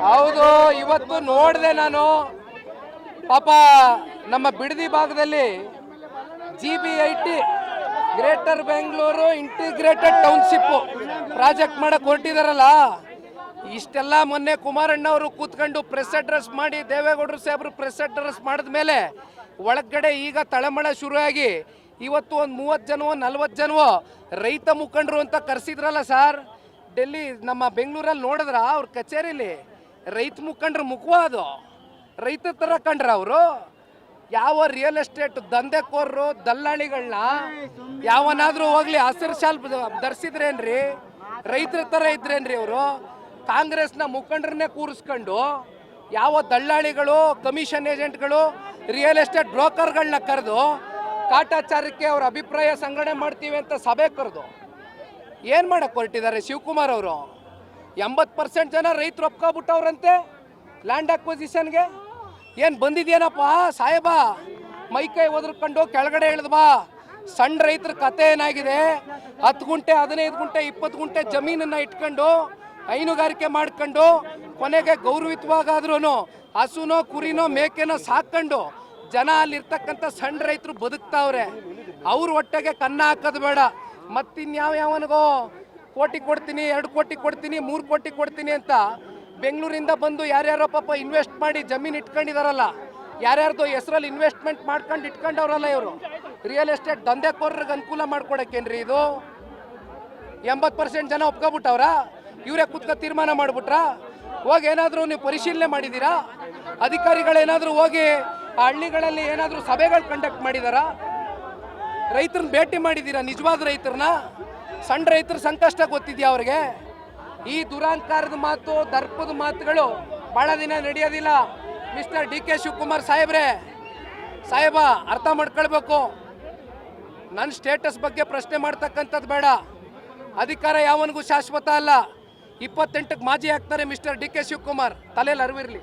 ಹೌದು, ಇವತ್ತು ನೋಡಿದೆ ನಾನು. ಪಾಪ ನಮ್ಮ ಬಿಡದಿ ಭಾಗದಲ್ಲಿ GBIT greater Bengaluru integrated township project ಮಾಡಕ್ಕೆ ಹೊರಟಿದಾರಲ್ಲ, ಇಷ್ಟೆಲ್ಲ ಮೊನ್ನೆ ಕುಮಾರಣ್ಣ ಅವರು ಕೂತ್ಕೊಂಡು ಪ್ರೆಸ್ ಅಡ್ರೆಸ್ ಮಾಡಿ, ದೇವೇಗೌಡರು ಸಾಹೇಬರು ಪ್ರೆಸ್ ಅಡ್ರೆಸ್ ಮಾಡಿದ ಮೇಲೆ ಒಳಗಡೆ ಈಗ ತಳಮಳ ಶುರುವಾಗಿ ಇವತ್ತು ಒಂದು 30 ಜನವೋ 40 ಜನವೋ ರೈತ ಮುಖಂಡರು ಅಂತ ಕರೆಸಿದ್ರಲ್ಲ ಸರ್. ಡೆಲ್ಲಿ ನಮ್ಮ ಬೆಂಗಳೂರಲ್ಲಿ ನೋಡಿದ್ರ ಅವ್ರ ಕಚೇರಿಲಿ ರೈತ ಮುಖಂಡ್ರ ಮುಖವ ಅದು ರೈತ ಥರ ಕಂಡ್ರ ಅವರು. ಯಾವ ರಿಯಲ್ ಎಸ್ಟೇಟ್ ದಂಧೆಕೋರರು ದಲ್ಲಾಳಿಗಳನ್ನ ಯಾವನಾದ್ರೂ ಹೋಗ್ಲಿ ಹಸಿರು ಶಾಲ್ ಧರಿಸಿದ್ರೇನ್ರಿ? ರೈತರ ಥರ ಇದ್ರೇನ್ರಿ ಅವರು? ಕಾಂಗ್ರೆಸ್ನ ಮುಖಂಡರನ್ನೇ ಕೂರಿಸ್ಕೊಂಡು ಯಾವ ದಲ್ಲಾಳಿಗಳು, ಕಮಿಷನ್ ಏಜೆಂಟ್ಗಳು, ರಿಯಲ್ ಎಸ್ಟೇಟ್ ಬ್ರೋಕರ್ಗಳನ್ನ ಕರೆದು ಕಾಟಾಚಾರಕ್ಕೆ ಅವ್ರ ಅಭಿಪ್ರಾಯ ಸಂಗ್ರಹಣೆ ಮಾಡ್ತೀವಿ ಅಂತ ಸಭೆ ಕರೆದು ಏನು ಮಾಡಕ್ಕೆ ಹೊರಟಿದ್ದಾರೆ ಶಿವಕುಮಾರ್ ಅವರು? 80% ಜನ ರೈತರು ಒಪ್ಕೊಬಿಟ್ಟವ್ರಂತೆ ಲ್ಯಾಂಡ್ ಅಕ್ವಿಸಿಷನ್ಗೆ. ಏನು ಬಂದಿದ್ಯೇನಪ್ಪ ಸಾಹೇಬ, ಮೈಕೈ ಒದರ್ಕೊಂಡು ಕೆಳಗಡೆ ಇಳಿದ್ ಬಾ. ಸಣ್ಣ ರೈತರ ಕತೆ ಏನಾಗಿದೆ? 10 ಗುಂಟೆ 15 ಗುಂಟೆ 20 ಗುಂಟೆ ಜಮೀನನ್ನು ಇಟ್ಕೊಂಡು ಹೈನುಗಾರಿಕೆ ಮಾಡ್ಕೊಂಡು ಕೊನೆಗೆ ಗೌರವಿತವಾಗಾದ್ರೂ ಹಸುನೋ ಕುರಿನೋ ಮೇಕೆನೋ ಸಾಕೊಂಡು ಜನ ಅಲ್ಲಿರ್ತಕ್ಕಂಥ ಸಣ್ಣ ರೈತರು ಬದುಕ್ತಾವ್ರೆ. ಅವ್ರ ಹೊಟ್ಟೆಗೆ ಕನ್ನ ಹಾಕೋದು ಬೇಡ. ಮತ್ತಿನ್ಯಾವನಿಗೋ ಕೋಟಿ ಕೊಡ್ತೀನಿ, 2 ಕೋಟಿ ಕೊಡ್ತೀನಿ, 3 ಕೋಟಿ ಕೊಡ್ತೀನಿ ಅಂತ ಬೆಂಗಳೂರಿಂದ ಬಂದು ಯಾರ್ಯಾರೋ ಪಾಪ ಇನ್ವೆಸ್ಟ್ ಮಾಡಿ ಜಮೀನು ಇಟ್ಕೊಂಡಿದಾರಲ್ಲ, ಯಾರ್ಯಾರ್ದು ಹೆಸರಲ್ಲಿ ಇನ್ವೆಸ್ಟ್ಮೆಂಟ್ ಮಾಡ್ಕೊಂಡು ಇಟ್ಕೊಂಡವ್ರಲ್ಲ ಇವರು. ರಿಯಲ್ ಎಸ್ಟೇಟ್ ದಂಧೆಕೋರರಿಗೆ ಅನುಕೂಲ ಮಾಡ್ಕೊಡಕ್ಕೇನ್ರಿ ಇದು? 80% ಜನ ಒಪ್ಕೊಬಿಟ್ಟವ್ರ? ಇವರೇ ಕೂತ್ಕೊ ತೀರ್ಮಾನ ಮಾಡಿಬಿಟ್ರಾ? ಹೋಗಿ ಏನಾದರೂ ನೀವು ಪರಿಶೀಲನೆ ಮಾಡಿದ್ದೀರಾ? ಅಧಿಕಾರಿಗಳೇನಾದರೂ ಹೋಗಿ ಆ ಹಳ್ಳಿಗಳಲ್ಲಿ ಏನಾದರೂ ಸಭೆಗಳು ಕಂಡಕ್ಟ್ ಮಾಡಿದಾರಾ? ರೈತರನ್ನ ಭೇಟಿ ಮಾಡಿದ್ದೀರಾ? ನಿಜವಾದ ರೈತರನ್ನ? ಸಣ್ಣ ರೈತರ ಸಂಕಷ್ಟ ಗೊತ್ತಿದೆಯಾ ಅವ್ರಿಗೆ? ಈ ದುರಾಂಕಾರದ ಮಾತು, ದರ್ಪದ ಮಾತುಗಳು ಭಾಳ ದಿನ ನಡೆಯೋದಿಲ್ಲ. ಮಿಸ್ಟರ್ DK ಶಿವಕುಮಾರ್ ಸಾಹೇಬ ಅರ್ಥ ಮಾಡ್ಕೊಳ್ಬೇಕು. ನನ್ನ ಸ್ಟೇಟಸ್ ಬಗ್ಗೆ ಪ್ರಶ್ನೆ ಮಾಡ್ತಕ್ಕಂಥದ್ದು ಬೇಡ. ಅಧಿಕಾರ ಯಾವನಿಗೂ ಶಾಶ್ವತ ಅಲ್ಲ. 28ಕ್ಕೆ ಮಾಜಿ ಆಗ್ತಾರೆ ಮಿಸ್ಟರ್ DK ಶಿವಕುಮಾರ್, ತಲೆಯಲ್ಲಿ ಅರಿವಿರಲಿ.